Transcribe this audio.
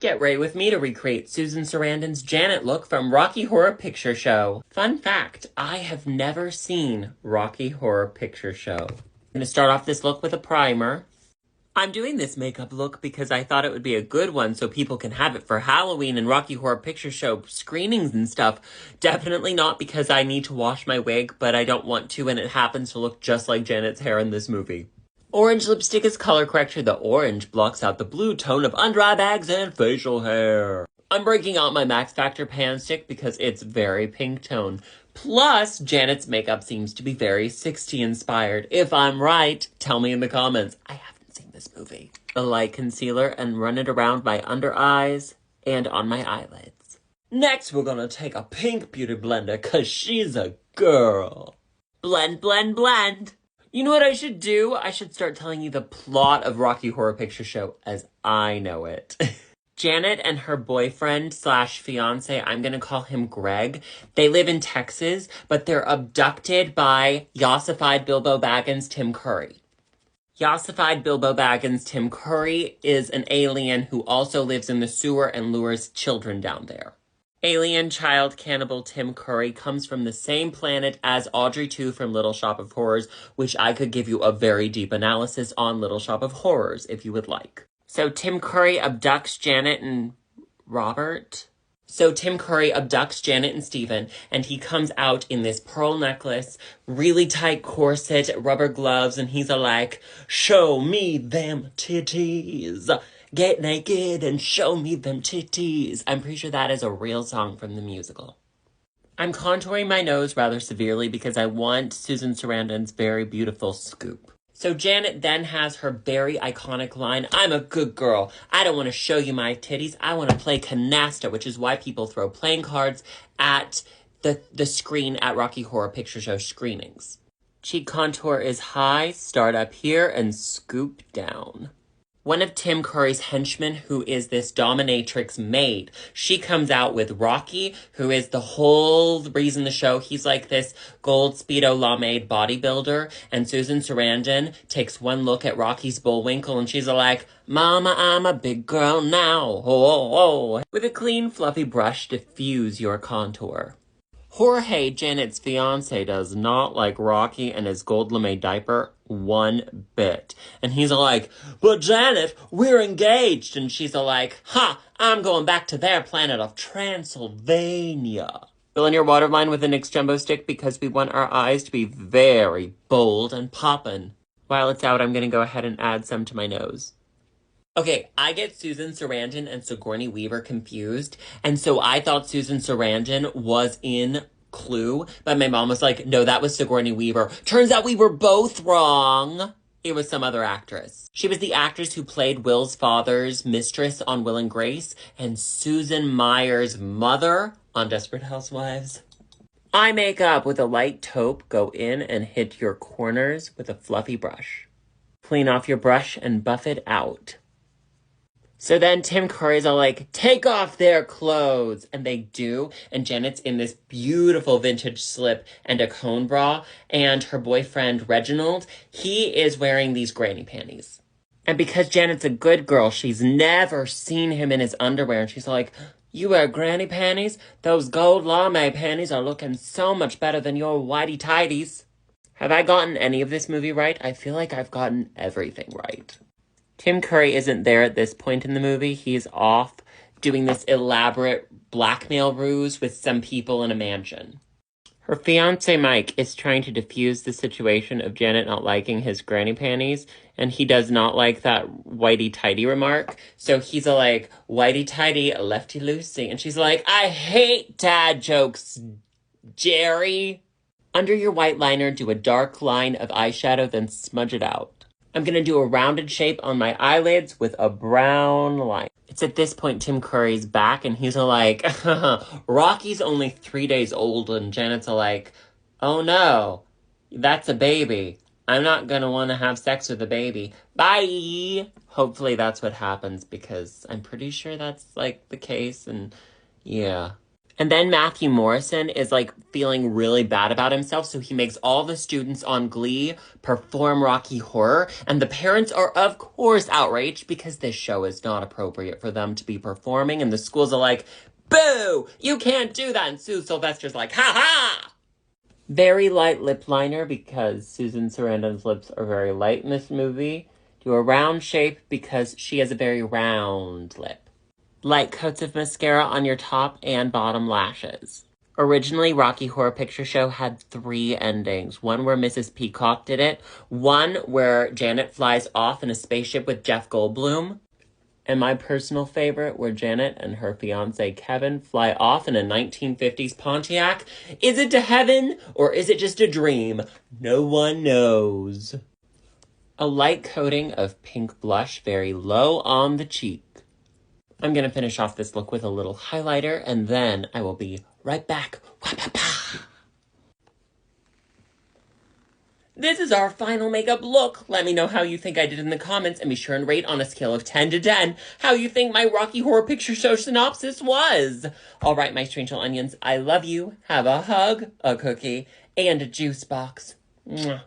Get ready with me to recreate Susan Sarandon's Janet look from Rocky Horror Picture Show. Fun fact, I have never seen Rocky Horror Picture Show. I'm going to start off this look with a primer. I'm doing this makeup look because I thought it would be a good one so people can have it for Halloween and Rocky Horror Picture Show screenings and stuff. Definitely not because I need to wash my wig, but I don't want to, and it happens to look just like Janet's hair in this movie. Orange lipstick is color corrector. The orange blocks out the blue tone of under-eye bags and facial hair. I'm breaking out my Max Factor pan stick because it's very pink tone. Plus, Janet's makeup seems to be very 60 inspired. If I'm right, tell me in the comments. I haven't seen this movie. A light concealer and run it around my under eyes and on my eyelids. Next, we're gonna take a pink beauty blender cause she's a girl. Blend, blend, blend. You know what I should do? I should start telling you the plot of Rocky Horror Picture Show as I know it. Janet and her boyfriend slash fiance, I'm going to call him Greg, they live in Texas, but they're abducted by Yossified Bilbo Baggins Tim Curry. Yossified Bilbo Baggins Tim Curry is an alien who also lives in the sewer and lures children down there. Alien child cannibal Tim Curry comes from the same planet as Audrey 2 from Little Shop of Horrors, which I could give you a very deep analysis on Little Shop of Horrors if you would like. So Tim Curry abducts Janet and Steven, and he comes out in this pearl necklace, really tight corset, rubber gloves, and he's like, "Show me them titties. Get naked and show me them titties." I'm pretty sure that is a real song from the musical. I'm contouring my nose rather severely because I want Susan Sarandon's very beautiful scoop. So Janet then has her very iconic line, "I'm a good girl. I don't want to show you my titties. I want to play canasta," which is why people throw playing cards at the screen at Rocky Horror Picture Show screenings. Cheek contour is high, start up here, and scoop down. One of Tim Curry's henchmen, who is this dominatrix maid, she comes out with Rocky, who is the whole reason the show, he's like this gold Speedo La Maid bodybuilder, and Susan Sarandon takes one look at Rocky's Bullwinkle, and she's like, "Mama, I'm a big girl now, oh." With a clean, fluffy brush, diffuse your contour. Jorge, Janet's fiance, does not like Rocky and his gold lame diaper one bit. And he's like, "But Janet, we're engaged." And she's like, "Ha, I'm going back to their planet of Transylvania." Fill in your waterline with a NYX Jumbo Stick because we want our eyes to be very bold and poppin'. While it's out, I'm going to go ahead and add some to my nose. Okay, I get Susan Sarandon and Sigourney Weaver confused, and so I thought Susan Sarandon was in Clue, but my mom was like, "No, that was Sigourney Weaver." Turns out we were both wrong. It was some other actress. She was the actress who played Will's father's mistress on Will and Grace, and Susan Meyer's mother on Desperate Housewives. Eye makeup with a light taupe, go in and hit your corners with a fluffy brush. Clean off your brush and buff it out. So then Tim Curry's all like, "Take off their clothes." And they do. And Janet's in this beautiful vintage slip and a cone bra. And her boyfriend, Reginald, he is wearing these granny panties. And because Janet's a good girl, she's never seen him in his underwear. And she's like, "You wear granny panties? Those gold lame panties are looking so much better than your whitey-tighties." Have I gotten any of this movie right? I feel like I've gotten everything right. Tim Curry isn't there at this point in the movie. He's off doing this elaborate blackmail ruse with some people in a mansion. Her fiancé, Mike, is trying to defuse the situation of Janet not liking his granny panties, and he does not like that whitey-tighty remark. So he's like, "Whitey-tighty, lefty-loosey." And she's like, "I hate dad jokes, Jerry." Under your white liner, do a dark line of eyeshadow, then smudge it out. I'm going to do a rounded shape on my eyelids with a brown line. It's at this point Tim Curry's back, and he's like, "Rocky's only 3 days old," and Janet's like, "Oh no, that's a baby. I'm not going to want to have sex with a baby. Bye." Hopefully that's what happens because I'm pretty sure that's like the case, and yeah. And then Matthew Morrison is like feeling really bad about himself, so he makes all the students on Glee perform Rocky Horror, and the parents are of course outraged because this show is not appropriate for them to be performing, and the schools are like, boo, you can't do that, and Sue Sylvester's like, ha ha! Very light lip liner because Susan Sarandon's lips are very light in this movie. Do a round shape because she has a very round lip. Light coats of mascara on your top and bottom lashes. Originally, Rocky Horror Picture Show had 3 endings. One where Mrs. Peacock did it, one where Janet flies off in a spaceship with Jeff Goldblum, and my personal favorite where Janet and her fiancé Kevin fly off in a 1950s Pontiac. Is it to heaven or is it just a dream? No one knows. A light coating of pink blush very low on the cheek. I'm going to finish off this look with a little highlighter, and then I will be right back. This is our final makeup look. Let me know how you think I did in the comments, and be sure and rate on a scale of 10 to 10 how you think my Rocky Horror Picture Show synopsis was. All right, my strange little onions, I love you. Have a hug, a cookie, and a juice box. Mwah.